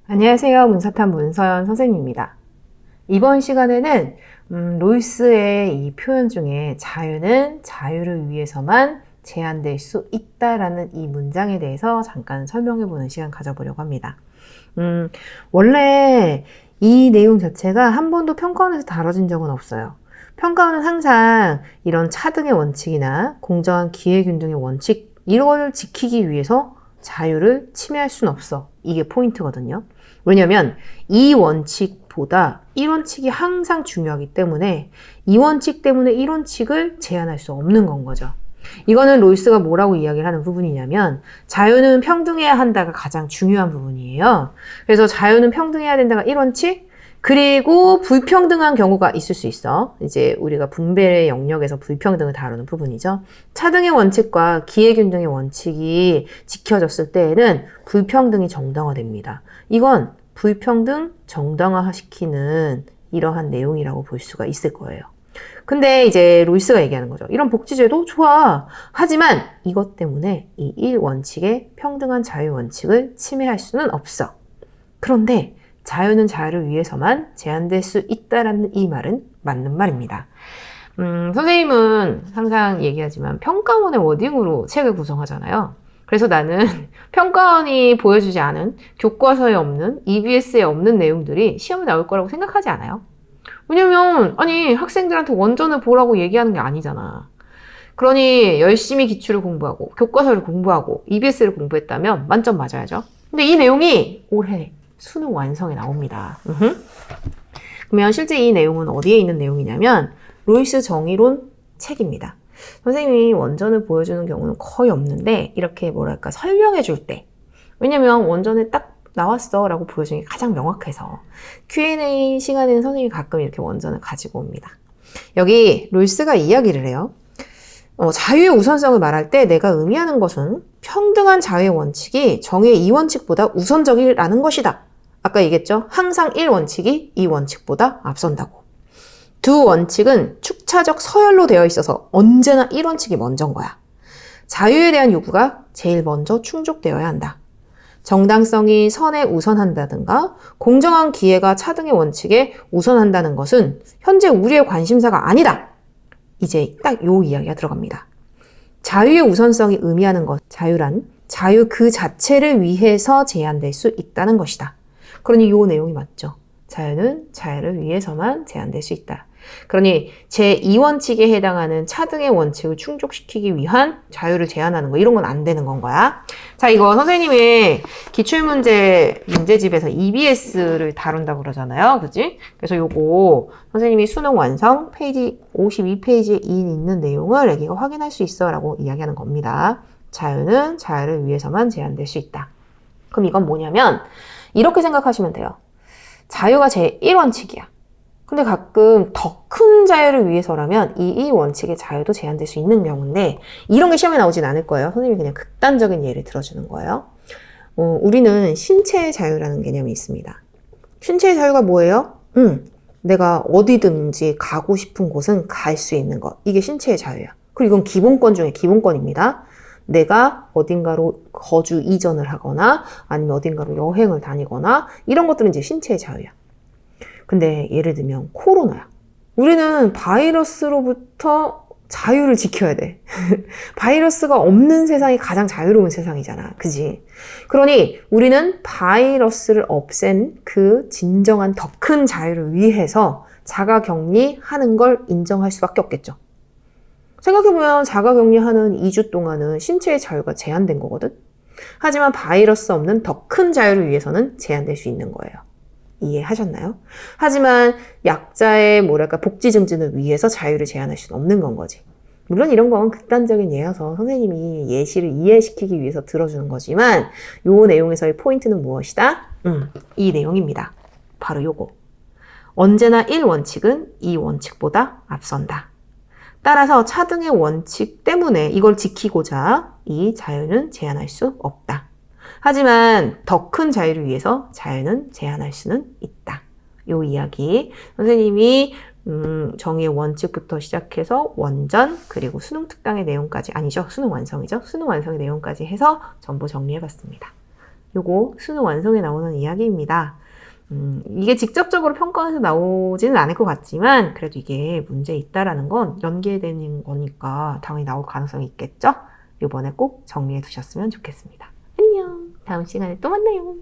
안녕하세요. 문사탐 문서연 선생님입니다. 이번 시간에는 로이스의 이 표현 중에 자유는 자유를 위해서만 제한될 수 있다라는 이 문장에 대해서 잠깐 설명해보는 시간 가져보려고 합니다. 원래 이 내용 자체가 한 번도 평가원에서 다뤄진 적은 없어요. 평가원은 항상 이런 차등의 원칙이나 공정한 기회균등의 원칙 이걸 지키기 위해서 자유를 침해할 수는 없어. 이게 포인트거든요. 왜냐면 이 원칙보다 이 원칙이 항상 중요하기 때문에 이 원칙 때문에 이 원칙을 제한할 수 없는 건 거죠. 이거는 로이스가 뭐라고 이야기를 하는 부분이냐면 자유는 평등해야 한다가 가장 중요한 부분이에요. 그래서 자유는 평등해야 된다가 1원칙 그리고 불평등한 경우가 있을 수 있어. 이제 우리가 분배의 영역에서 불평등을 다루는 부분이죠. 차등의 원칙과 기회균등의 원칙이 지켜졌을 때에는 불평등이 정당화됩니다. 이건 불평등 정당화시키는 이러한 내용이라고 볼 수가 있을 거예요. 근데 이제 로이스가 얘기하는 거죠. 이런 복지제도 좋아. 하지만 이것 때문에 이 1원칙의 평등한 자유 원칙을 침해할 수는 없어. 그런데 자유는 자유를 위해서만 제한될 수 있다라는 이 말은 맞는 말입니다. 선생님은 항상 얘기하지만 평가원의 워딩으로 책을 구성하잖아요. 그래서 나는 평가원이 보여주지 않은 교과서에 없는 EBS에 없는 내용들이 시험에 나올 거라고 생각하지 않아요. 왜냐면 아니 학생들한테 원전을 보라고 얘기하는 게 아니잖아. 그러니 열심히 기출을 공부하고 교과서를 공부하고 EBS를 공부했다면 만점 맞아야죠. 근데 이 내용이 올해 수능 완성에 나옵니다. 그러면 실제 이 내용은 어디에 있는 내용이냐면 로이스 정의론 책입니다. 선생님이 원전을 보여주는 경우는 거의 없는데 이렇게 뭐랄까 설명해 줄 때 왜냐면 원전에 딱 나왔어 라고 보여주는 게 가장 명확해서 Q&A 시간에는 선생님이 가끔 이렇게 원전을 가지고 옵니다. 여기 로이스가 이야기를 해요. 자유의 우선성을 말할 때 내가 의미하는 것은 평등한 자유의 원칙이 정의의 2원칙보다 우선적이라는 것이다. 아까 얘기했죠? 항상 1원칙이 2원칙보다 앞선다고. 두 원칙은 축차적 서열로 되어 있어서 언제나 1원칙이 먼저인 거야. 자유에 대한 요구가 제일 먼저 충족되어야 한다. 정당성이 선에 우선한다든가 공정한 기회가 차등의 원칙에 우선한다는 것은 현재 우리의 관심사가 아니다. 이제 딱 요 이야기가 들어갑니다. 자유의 우선성이 의미하는 것, 자유란 자유 그 자체를 위해서 제한될 수 있다는 것이다. 그러니 요 내용이 맞죠. 자유는 자유를 위해서만 제한될 수 있다. 그러니 제2원칙에 해당하는 차등의 원칙을 충족시키기 위한 자유를 제한하는 거 이런 건 안 되는 건 거야. 자, 이거 선생님이 기출문제 문제집에서 EBS를 다룬다고 그러잖아요. 그지? 그래서 요거 선생님이 수능 완성 페이지 52페이지에 있는 내용을 애기가 확인할 수 있어 라고 이야기하는 겁니다. 자유는 자유를 위해서만 제한될 수 있다. 그럼 이건 뭐냐면 이렇게 생각하시면 돼요. 자유가 제1원칙이야. 근데 가끔 더 큰 자유를 위해서라면 이 원칙의 자유도 제한될 수 있는 경우인데 이런 게 시험에 나오진 않을 거예요. 선생님이 그냥 극단적인 예를 들어주는 거예요. 우리는 신체의 자유라는 개념이 있습니다. 신체의 자유가 뭐예요? 내가 어디든지 가고 싶은 곳은 갈 수 있는 것. 이게 신체의 자유야. 그리고 이건 기본권 중에 기본권입니다. 내가 어딘가로 거주 이전을 하거나 아니면 어딘가로 여행을 다니거나 이런 것들은 이제 신체의 자유야. 근데 예를 들면 코로나야. 우리는 바이러스로부터 자유를 지켜야 돼. 바이러스가 없는 세상이 가장 자유로운 세상이잖아. 그지? 그러니 우리는 바이러스를 없앤 그 진정한 더 큰 자유를 위해서 자가격리하는 걸 인정할 수밖에 없겠죠. 생각해보면 자가격리하는 2주 동안은 신체의 자유가 제한된 거거든. 하지만 바이러스 없는 더 큰 자유를 위해서는 제한될 수 있는 거예요. 이해하셨나요? 하지만 약자의 뭐랄까 복지 증진을 위해서 자유를 제한할 수는 없는 건 거지. 물론 이런 건 극단적인 예여서 선생님이 예시를 이해시키기 위해서 들어주는 거지만 요 내용에서의 포인트는 무엇이다? 이 내용입니다. 바로 요거. 언제나 1원칙은 2원칙보다 앞선다. 따라서 차등의 원칙 때문에 이걸 지키고자 이 자유는 제한할 수 없다. 하지만 더 큰 자유를 위해서 자유는 제한할 수는 있다. 요 이야기 선생님이 정의의 원칙부터 시작해서 원전 그리고 수능 특강의 내용까지 아니죠. 수능 완성이죠. 수능 완성의 내용까지 해서 전부 정리해봤습니다. 요거 수능 완성에 나오는 이야기입니다. 이게 직접적으로 평가원에서 나오지는 않을 것 같지만 그래도 이게 문제 있다라는 건 연계되는 거니까 당연히 나올 가능성이 있겠죠? 이번에 꼭 정리해 두셨으면 좋겠습니다. 안녕. 다음 시간에 또 만나요.